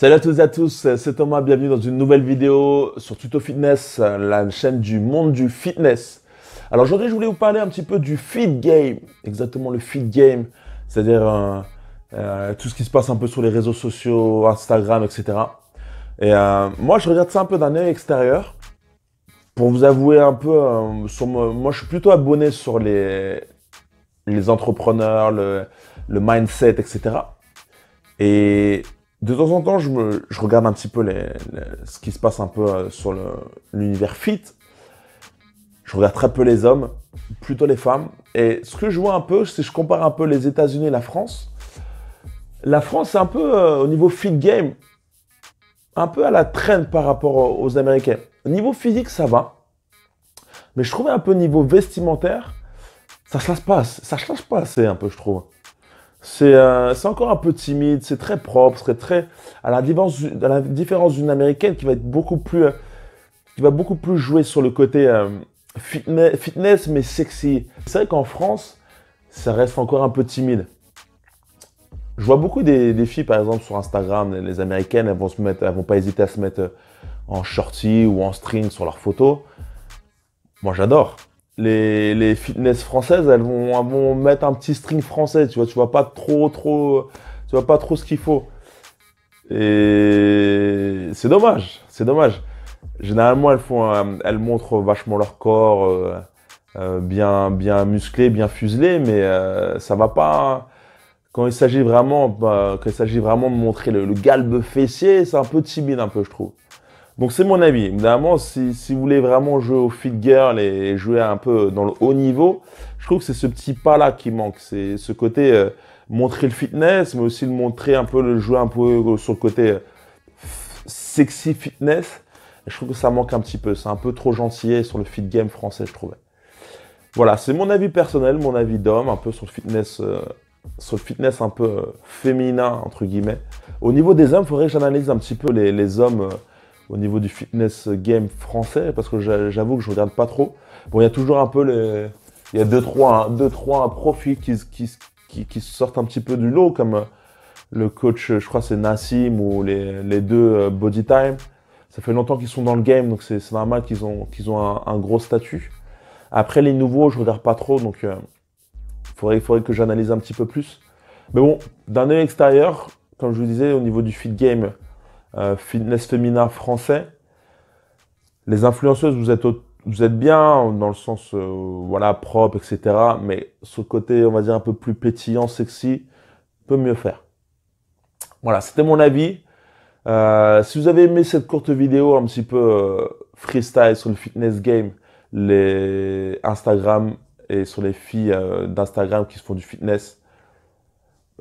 Salut à toutes et à tous, c'est Thomas, bienvenue dans une nouvelle vidéo sur Tuto Fitness, la chaîne du monde du fitness. Alors aujourd'hui, je voulais vous parler un petit peu du fit game, exactement le fit game, c'est-à-dire tout ce qui se passe un peu sur les réseaux sociaux, Instagram, etc. Et moi, je regarde ça un peu d'un œil extérieur. Pour vous avouer un peu, moi, je suis plutôt abonné sur les entrepreneurs, le mindset, etc. Et de temps en temps, je regarde un petit peu ce qui se passe un peu sur l'univers fit. Je regarde très peu les hommes, plutôt les femmes. Et ce que je vois un peu, c'est que je compare un peu les États-Unis et la France. La France, c'est un peu au niveau fit game, un peu à la traîne par rapport aux Américains. Au niveau physique, ça va. Mais je trouvais un peu au niveau vestimentaire, ça ne se lâche pas assez un peu, je trouve. C'est encore un peu timide, c'est très propre, c'est très à la différence d'une américaine qui va être qui va beaucoup plus jouer sur le côté fitness mais sexy. C'est vrai qu'en France, ça reste encore un peu timide. Je vois beaucoup des filles par exemple sur Instagram, les américaines, elles vont pas hésiter à se mettre en shorty ou en string sur leurs photos. Moi j'adore. Les fitness françaises, elles vont mettre un petit string français, tu vois pas tu vois pas trop ce qu'il faut. Et c'est dommage, c'est dommage. Généralement, elles montrent vachement leur corps, bien musclé, bien fuselé, mais ça va pas. Quand il s'agit vraiment de montrer le galbe fessier, c'est un peu timide, un peu, je trouve. Donc c'est mon avis. Évidemment, si vous voulez vraiment jouer au fit girl et jouer un peu dans le haut niveau, je trouve que c'est ce petit pas-là qui manque. C'est ce côté montrer le fitness, mais aussi le montrer un peu, le jouer un peu sur le côté sexy fitness. Et je trouve que ça manque un petit peu. C'est un peu trop gentillet sur le fit game français, je trouvais. Voilà, c'est mon avis personnel, mon avis d'homme, un peu sur le fitness un peu féminin, entre guillemets. Au niveau des hommes, il faudrait que j'analyse un petit peu les hommes au niveau du fitness game français, parce que j'avoue que je regarde pas trop. Bon, il y a toujours un peu il y a deux, trois profils qui sortent un petit peu du lot, comme le coach, je crois que c'est Nassim, ou les deux Body Time. Ça fait longtemps qu'ils sont dans le game, donc c'est normal qu'ils ont un gros statut. Après, les nouveaux, je regarde pas trop, donc il faudrait que j'analyse un petit peu plus. Mais bon, d'un œil extérieur, comme je vous disais, au niveau du fit game, fitness féminin français, les influenceuses, vous êtes bien dans le sens, voilà, propre, etc. Mais ce côté, on va dire, un peu plus pétillant, sexy, peut mieux faire. Voilà, c'était mon avis. Si vous avez aimé cette courte vidéo, un petit peu freestyle sur le fitness game, les Instagram et sur les filles d'Instagram qui se font du fitness,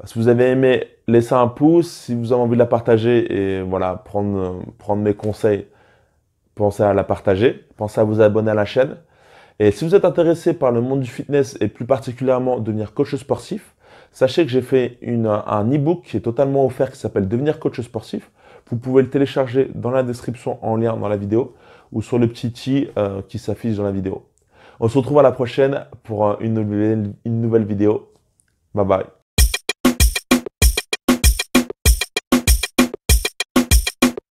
si vous avez aimé, laissez un pouce. Si vous avez envie de la partager et voilà, prendre mes conseils, pensez à la partager. Pensez à vous abonner à la chaîne. Et si vous êtes intéressé par le monde du fitness et plus particulièrement devenir coach sportif, sachez que j'ai fait un e-book qui est totalement offert qui s'appelle Devenir coach sportif. Vous pouvez le télécharger dans la description en lien dans la vidéo ou sur le petit i qui s'affiche dans la vidéo. On se retrouve à la prochaine pour une nouvelle vidéo. Bye bye.